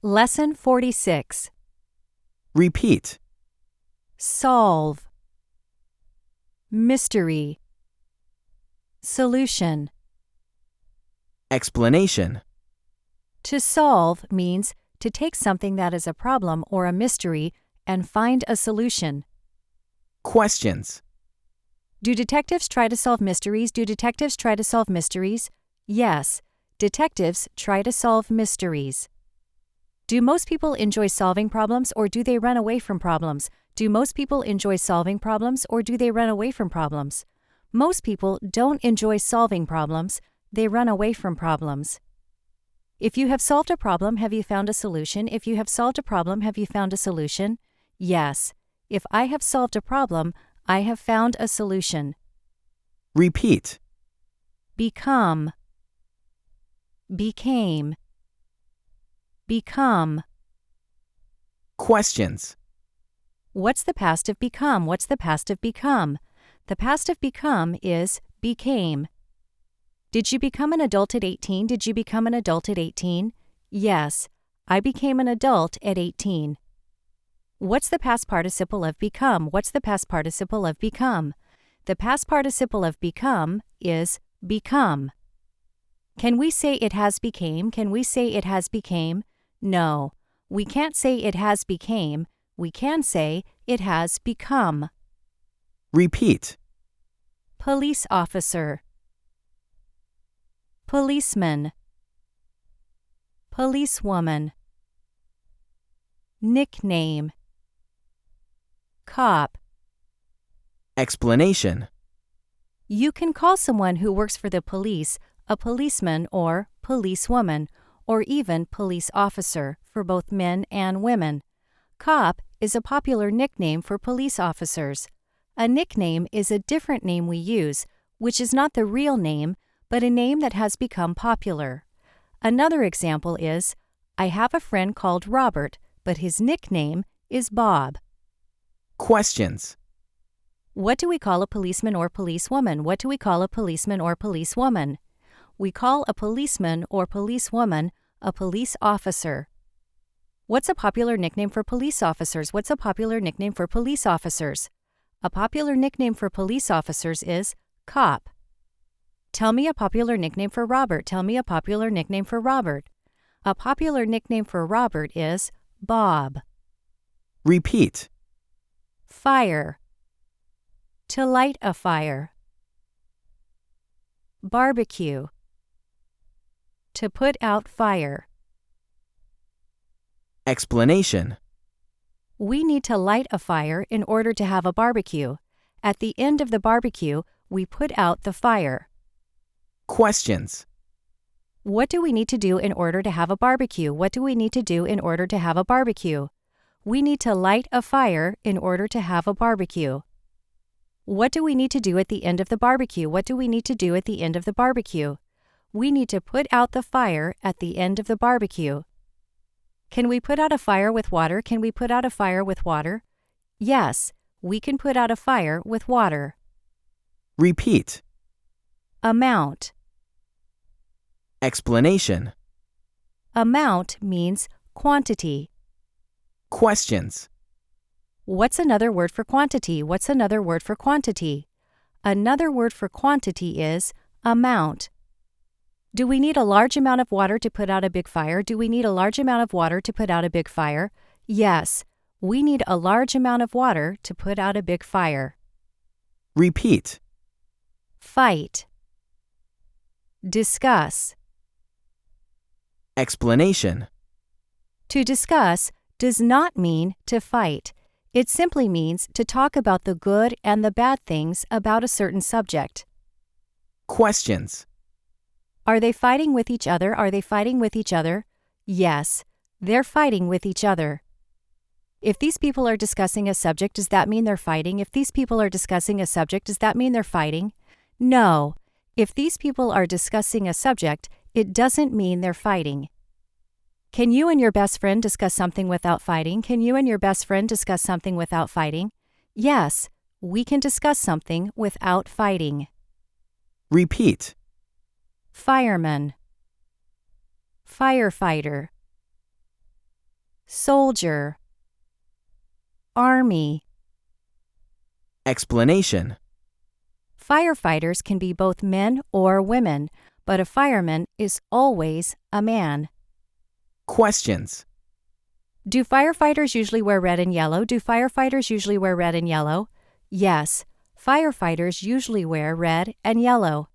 Lesson 46. Repeat. Solve. Mystery. Solution. Explanation. To solve means to take something that is a problem or a mystery and find a solution. Questions. Do detectives try to solve mysteries? Do detectives try to solve mysteries? Yes, detectives try to solve mysteries. Do most people enjoy solving problems or do they run away from problems? Do most people enjoy solving problems or do they run away from problems? Most people don't enjoy solving problems, they run away from problems. If you have solved a problem, have you found a solution? If you have solved a problem, have you found a solution? Yes. If I have solved a problem, I have found a solution. Repeat. Become. Became. Become. Questions. What's the past of become? What's the past of become? The past of become is became. Did you become an adult at 18? Did you become an adult at 18? Yes, I became an adult at 18. What's the past participle of become? What's the past participle of become? The past participle of become is become. Can we say it has became? Can we say it has became? No, we can't say it has became. We can say it has become. Repeat. Police officer. Policeman. Policewoman. Nickname. Cop. Explanation. You can call someone who works for the police a policeman or policewoman, or even police officer for both men and women. Cop is a popular nickname for police officers. A nickname is a different name we use, which is not the real name, but a name that has become popular. Another example is, I have a friend called Robert, but his nickname is Bob. Questions. What do we call a policeman or policewoman? What do we call a policeman or policewoman? We call a policeman or policewoman a police officer. What's a popular nickname for police officers? What's a popular nickname for police officers? A popular nickname for police officers is cop. Tell me a popular nickname for Robert. Tell me a popular nickname for Robert. A popular nickname for Robert is Bob. Repeat. Fire. To light a fire. Barbecue. To put out fire. Explanation. We need to light a fire in order to have a barbecue. At the end of the barbecue, we put out the fire. Questions. What do we need to do in order to have a barbecue? What do we need to do in order to have a barbecue? We need to light a fire in order to have a barbecue. What do we need to do at the end of the barbecue? What do we need to do at the end of the barbecue? We need to put out the fire at the end of the barbecue. Can we put out a fire with water? Can we put out a fire with water? Yes, we can put out a fire with water. Repeat. Amount. Explanation. Amount means quantity. Questions. What's another word for quantity? What's another word for quantity? Another word for quantity is amount. Do we need a large amount of water to put out a big fire? Do we need a large amount of water to put out a big fire? Yes, we need a large amount of water to put out a big fire. Repeat. Fight. Discuss. Explanation. To discuss does not mean to fight. It simply means to talk about the good and the bad things about a certain subject. Questions. Are they fighting with each other? Are they fighting with each other? Yes, they're fighting with each other. If these people are discussing a subject, does that mean they're fighting? If these people are discussing a subject, does that mean they're fighting? No. If these people are discussing a subject, it doesn't mean they're fighting. Can you and your best friend discuss something without fighting? Can you and your best friend discuss something without fighting? Yes, we can discuss something without fighting. Repeat. Fireman. Firefighter. soldier, army. Explanation. Firefighters can be both men or women, but a fireman is always a man. Questions. Do firefighters usually wear red and yellow? Do firefighters usually wear red and yellow? Yes, firefighters usually wear red and yellow.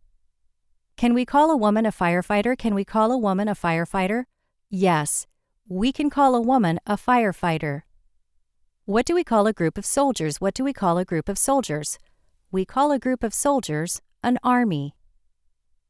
Can we call a woman a firefighter? Can we call a woman a firefighter? Yes, we can call a woman a firefighter. What do we call a group of soldiers? What do we call a group of soldiers? We call a group of soldiers an army.